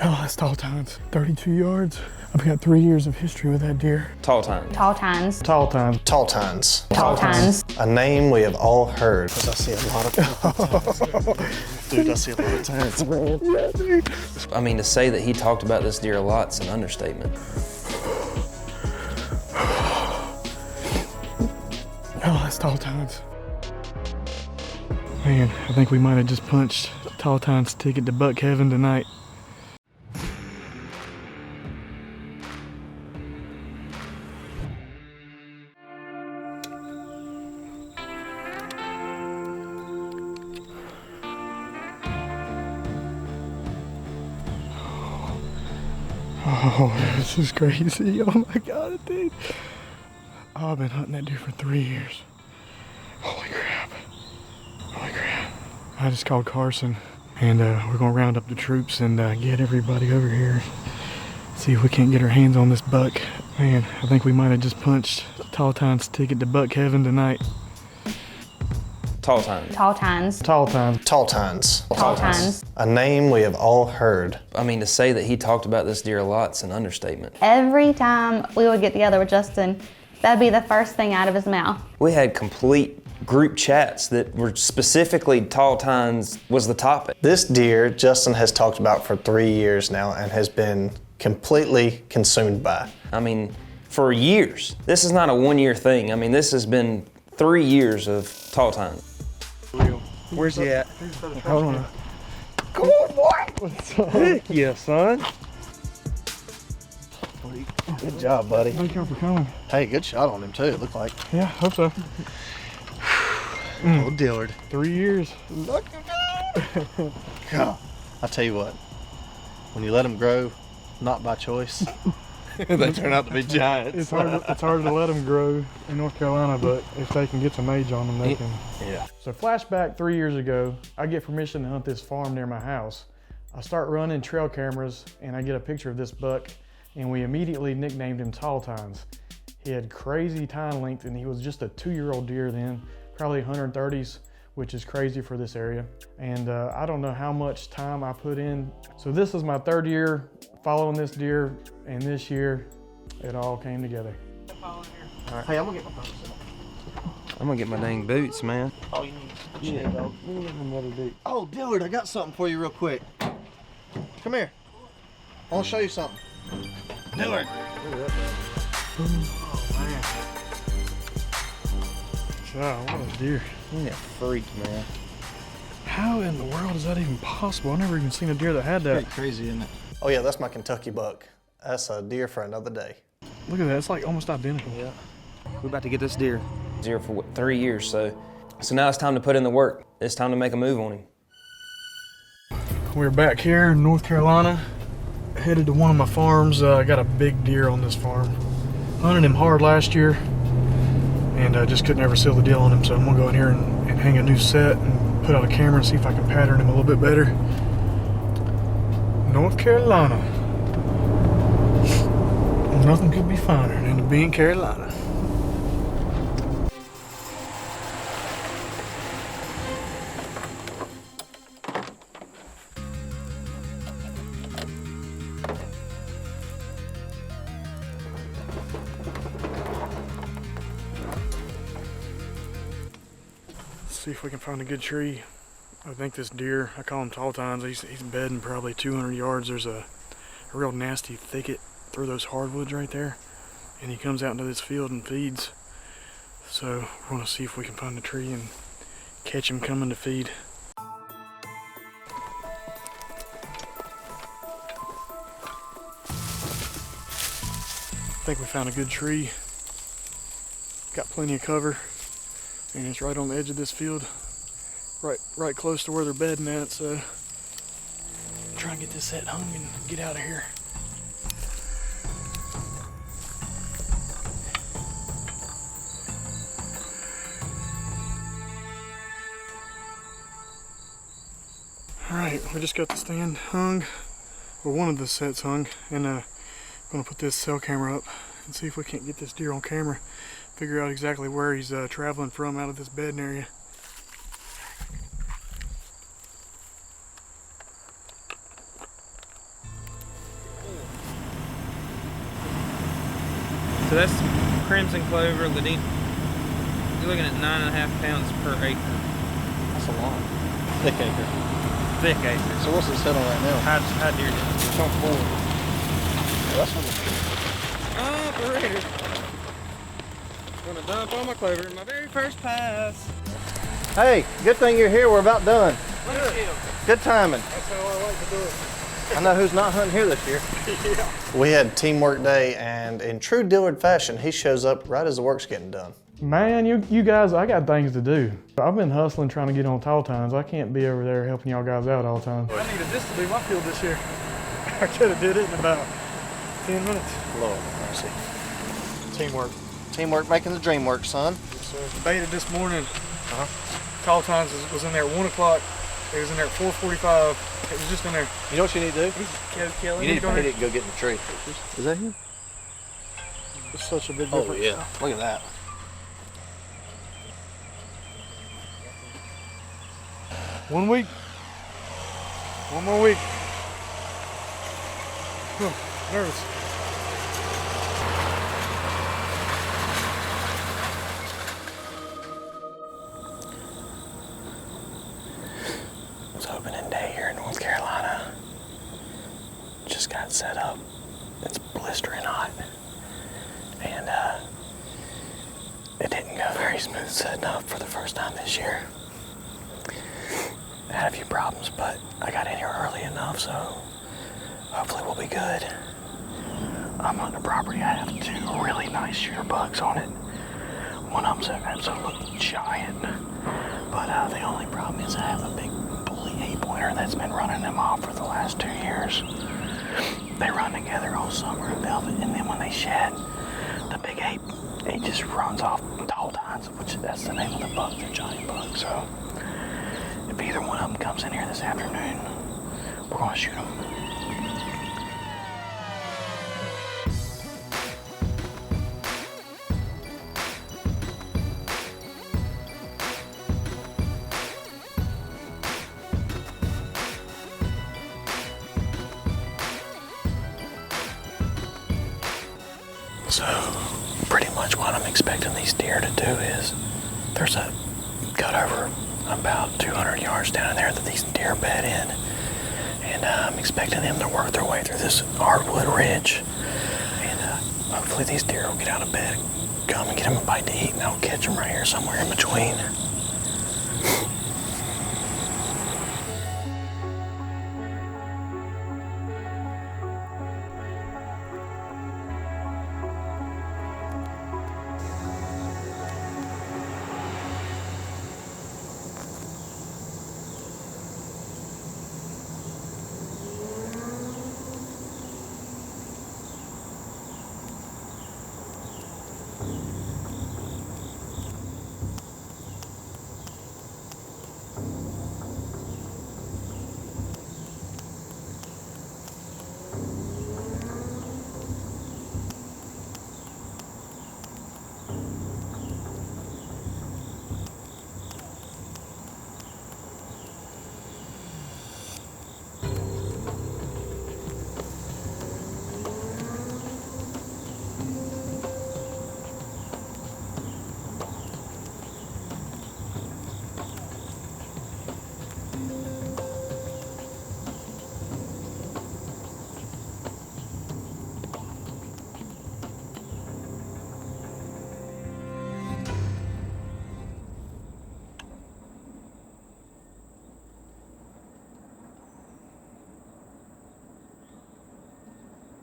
Oh, that's Tall Tines. 32 yards. I've got 3 years of history with that deer. Tall Tines. Tall Tines. Tall Tines. Tall Tines. Tall Tines. A name we have all heard. I see a lot of dude, I see a lot of times. Yeah, dude. I mean, to say that he talked about this deer a lot is an understatement. Oh, that's Tall Tines. Man, I think we might have just punched Tall Tines' ticket to buck heaven tonight. Oh, this is crazy. Oh my God, dude. Oh, I've been hunting that deer for 3 years. Holy crap. Holy crap. I just called Carson and we're gonna round up the troops and get everybody over here. See if we can't get our hands on this buck. Man, I think we might have just punched Tall Tines' ticket to buck heaven tonight. Tall Tines. Tall Tines. Tall Tines. Tall Tines. Tall Tines. A name we have all heard. I mean, to say that he talked about this deer a lot is an understatement. Every time we would get together with Justin, that'd be the first thing out of his mouth. We had complete group chats that were specifically Tall Tines was the topic. This deer Justin has talked about for 3 years now and has been completely consumed by. I mean, for years. This is not a 1 year thing. I mean, this has been 3 years of Tall Tines. Where's he at? Hold on. Come on, boy! Heck yeah, son. Good job, buddy. Thank y'all for coming. Hey, good shot on him too, it looked like. Yeah, hope so. Oh, Dillard. 3 years. God. I tell you what, when you let them grow, not by choice, they turn out to be giants. It's hard to let them grow in North Carolina, but if they can get some age on them, they can. Yeah. So flashback 3 years ago, I get permission to hunt this farm near my house. I start running trail cameras and I get a picture of this buck and we immediately nicknamed him Tall Tines. He had crazy tine length and he was just a 2-year-old deer then, probably 130s, which is crazy for this area. And I don't know how much time I put in. So this is my 3rd year following this deer, and this year it all came together. Hey, I'm gonna get my phone. I'm gonna get my dang boots, man. Oh, you need dog. Oh, Dillard, I got something for you real quick. Come here. I want to show you something. Dillard. Oh, what a deer. You're a freak, man. How in the world is that even possible? I've never even seen a deer that had that. Pretty crazy, isn't it? Oh yeah, that's my Kentucky buck. That's a deer for another day. Look at that, it's like almost identical. Yeah. We're about to get this deer. Deer for what, 3 years, so now it's time to put in the work. It's time to make a move on him. We're back here in North Carolina, headed to one of my farms. I got a big deer on this farm. Hunted him hard last year, and I just couldn't ever seal the deal on him, so I'm gonna go in here and hang a new set and put out a camera and see if I can pattern him a little bit better. North Carolina. Nothing could be finer than to be in Carolina. See if we can find a good tree. I think this deer, I call him Tall Tines, he's bedding probably 200 yards. There's a real nasty thicket through those hardwoods right there, and he comes out into this field and feeds. So we're gonna see if we can find a tree and catch him coming to feed. I think we found a good tree. Got plenty of cover, and it's right on the edge of this field, right close to where they're bedding at. So try and get this set hung and get out of here. All right, we just got the stand hung, or one of the sets hung, and I'm gonna put this cell camera up and see if we can't get this deer on camera, figure out exactly where he's traveling from out of this bedding area. So that's crimson clover. You're looking at 9.5 pounds per acre. That's a lot. Thick acre. Thick acre. So what's it set on right now? High deer density. It's on 4. That's what Operator. Gonna dump all my clover in my very first pass. Hey, good thing you're here. We're about done. Good timing. That's how I like to do it. I know who's not hunting here this year. We had teamwork day, and in true Dillard fashion, he shows up right as the work's getting done. Man, you guys, I got things to do. I've been hustling trying to get on tall tines. I can't be over there helping y'all guys out all the time. I needed this to be my field this year. I could have did it in about 10 minutes. Lord mercy. Teamwork. Teamwork making the dream work, son. Baited this morning. Tall tines was in there at 1 o'clock. It was in there at 4:45. It was just in there. You know what you need to do? Killing. You need to bait it and go get in the tree. Is that him? It's such a big Oh difference. yeah, look at that. One week. One more week. Nervous. It's opening day here in North Carolina. Just got set up. It's blistering hot. And it didn't go very smooth setting up for the first time this year. I had a few problems, but I got in here early enough, so hopefully we'll be good. I'm on the property. I have 2 really nice shooter bugs on it. One of them's an absolute giant. But the only problem is I have a big bully 8-pointer that's been running them off for the last 2 years. They run together all summer in velvet, and then when they shed, the big 8, it just runs off tall tines, which that's the name of the bug. They're giant bugs. So if either one of them comes in here this afternoon, we're gonna shoot them. So pretty much what I'm expecting these deer to do is there's a cut over about 200 yards down in there that these deer bed in, and I'm expecting them to work their way through this hardwood ridge, and hopefully these deer will get out of bed, come and get them a bite to eat, and I'll catch them right here somewhere in between.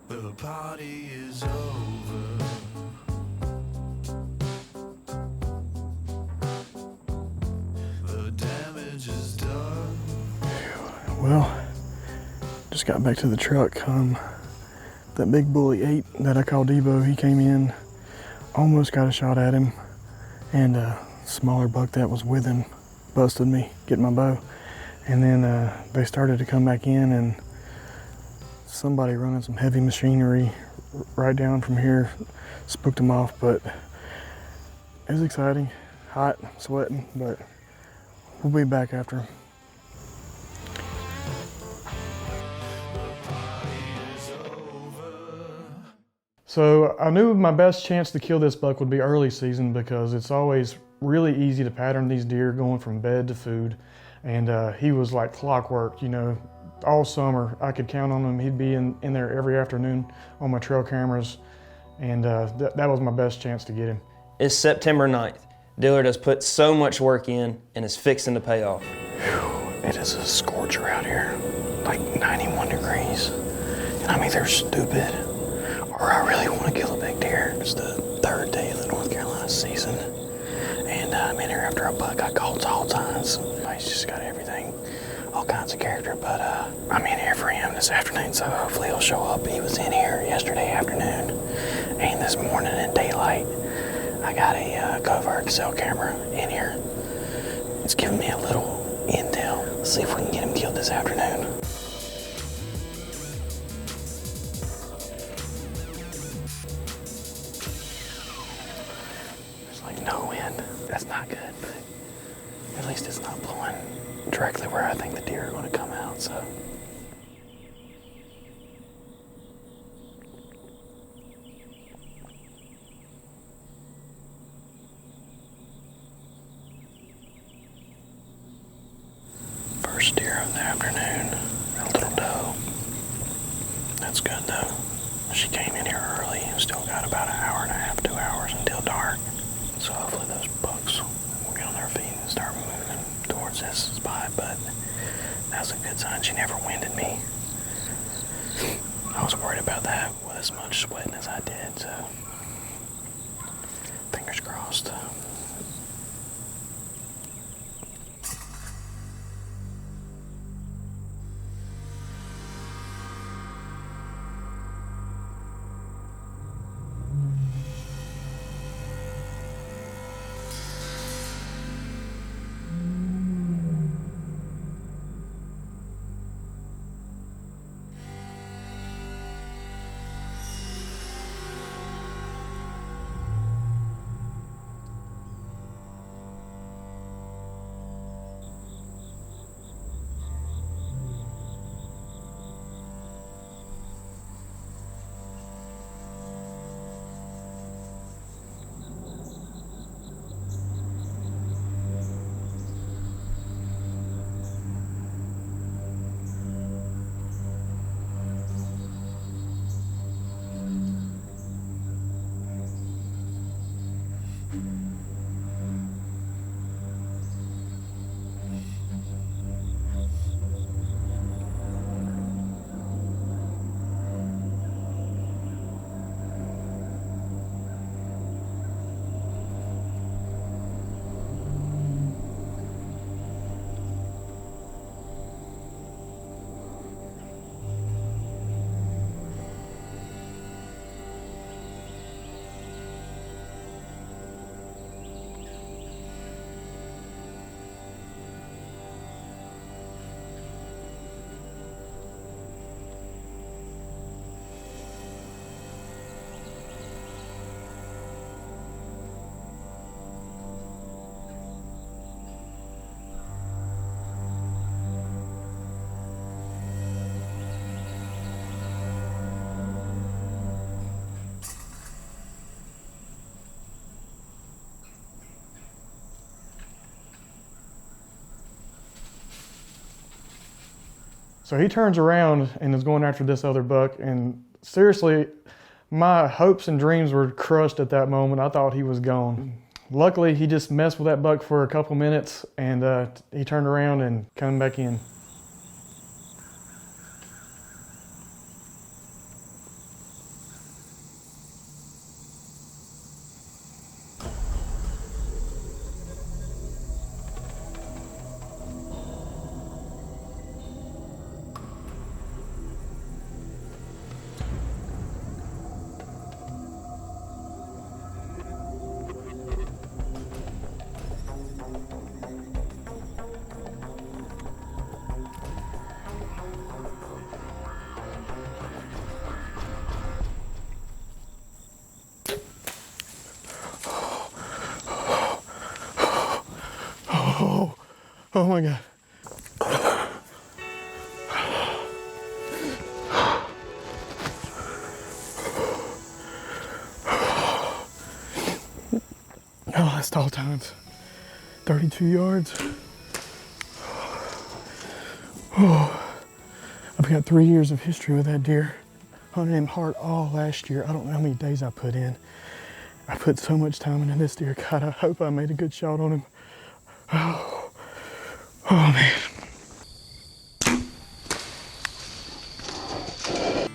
The party is over. The damage is done. Well, just got back to the truck. That big bully 8 that I called Devo, he came in, almost got a shot at him, and a smaller buck that was with him busted me getting my bow. And then they started to come back in, and somebody running some heavy machinery right down from here spooked them off. But it was exciting, hot, sweating, but we'll be back after him. So I knew my best chance to kill this buck would be early season because it's always really easy to pattern these deer going from bed to food. And he was like clockwork, you know, all summer. I could count on him. He'd be in there every afternoon on my trail cameras. And that was my best chance to get him. It's September 9th. Dillard has put so much work in and is fixing to pay off. It is a scorcher out here, like 91 degrees. And I'm either stupid or I really want to kill a big deer. It's the third day of the North Carolina season. And I'm in here after a buck I called tall tines. He's just got everything, all kinds of character. But I'm in here for him this afternoon, so hopefully he'll show up. He was in here yesterday afternoon and this morning in daylight. I got a covert cell camera in here. It's giving me a little intel. Let's see if we can get him killed this afternoon. There's like no wind. That's not good, but at least it's not blowing directly where I think the deer are going to come out, so. First deer of the afternoon, a little doe. That's good though. She came in here early. Still got about an hour and a half, 2 hours until dark. So hopefully those bucks will get on their feet and start moving towards this spot. But that's a good sign. She never winded me. I was worried about that with as much sweating as I did. So fingers crossed. So he turns around and is going after this other buck, and seriously, my hopes and dreams were crushed at that moment. I thought he was gone. Luckily, he just messed with that buck for a couple minutes, and he turned around and came back in. Oh my God. That's tall times. 32 yards. Oh, I've got 3 years of history with that deer. Hunted him hard all last year. I don't know how many days I put in. I put so much time into this deer. God, I hope I made a good shot on him. Oh, man.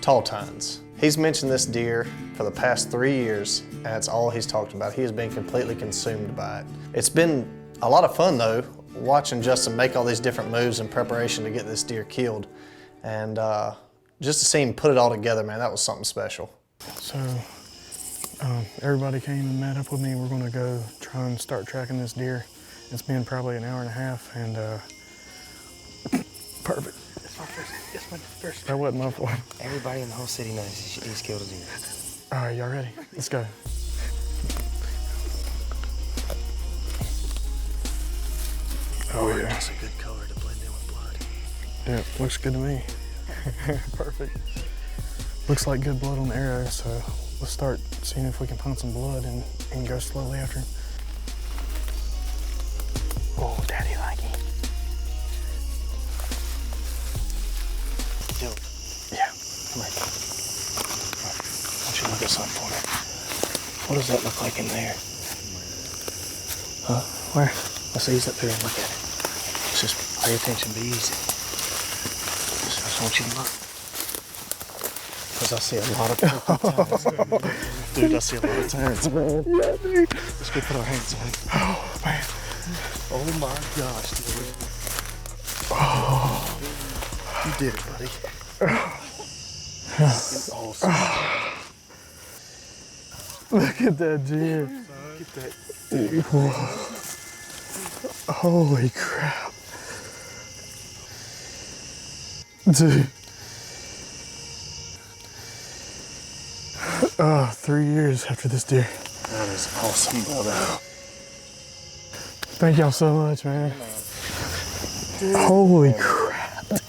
Tall tines. He's mentioned this deer for the past 3 years, and that's all he's talked about. He has been completely consumed by it. It's been a lot of fun though, watching Justin make all these different moves in preparation to get this deer killed. And just to see him put it all together, man, that was something special. So, everybody came and met up with me. We're gonna go try and start tracking this deer. It's been probably an hour and a half, and perfect. It's my first. That wasn't my fault. Everybody in the whole city knows he's killed a deer. All right, y'all ready? Let's go. Oh yeah. That's a good color to blend in with blood. Yeah, looks good to me. Perfect. Looks like good blood on the arrow, so let's start seeing if we can find some blood and go slowly after him. Oh, daddy like him. Yo. Yeah. Come here. I want you to look at something for me. What does that look like in there? Huh? Where? Let's ease up here and look at it. Let's just pay attention, be easy. I just want you to look. Because I see a lot of tires. Dude, I see a lot of tires, man. Yeah, dude. Let's go put our hands on it. Oh, man. Oh my gosh, dude. Oh. You did it, buddy. It's awesome. Look at that deer. Look at that. Dude, whoa. Holy crap. Dude. 3 years after this deer. That is awesome, brother. Thank y'all so much, man. Holy crap. Look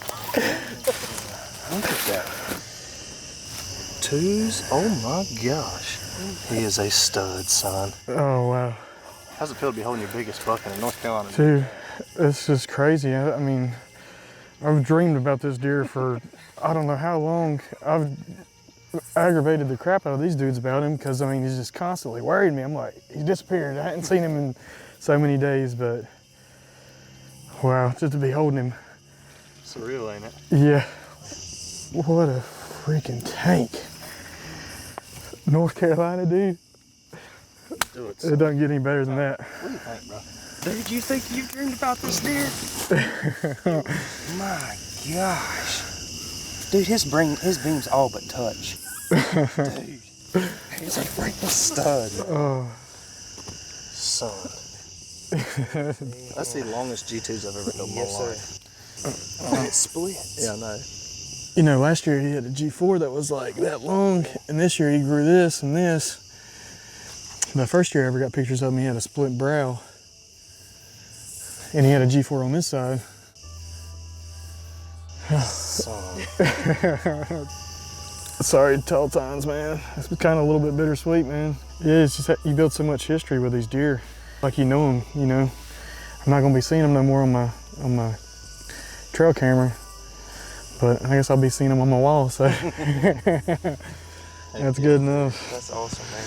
at that. Twos? Oh my gosh. He is a stud, son. Oh, wow. How's it feel to be holding your biggest buck in North Carolina? Dude, it's just crazy. I mean, I've dreamed about this deer for I don't know how long. I've aggravated the crap out of these dudes about him because, I mean, he's just constantly worried me. I'm like, he disappeared. I hadn't seen him in so many days, but wow, just to be holding him. Surreal, ain't it? Yeah. What a freaking tank. North Carolina, dude. Do it. It doesn't get any better than that. What do you think, bro? Dude, you think you dreamed about this deer? My gosh. Dude, his beams all but touch. Dude, he's a freaking stud. Oh. Son. That's the longest G2s I've ever done in my life. And it splits. Yeah, I know. You know, last year he had a G4 that was like that long, and this year he grew this and this. The first year I ever got pictures of him, he had a split brow. And he had a G4 on this side. Sorry, tall tines, man. It's kind of a little bit bittersweet, man. Yeah, it's just that you build so much history with these deer. Like you know them, you know. I'm not gonna be seeing them no more on my trail camera, but I guess I'll be seeing them on my wall, so that's good enough. That's awesome, man.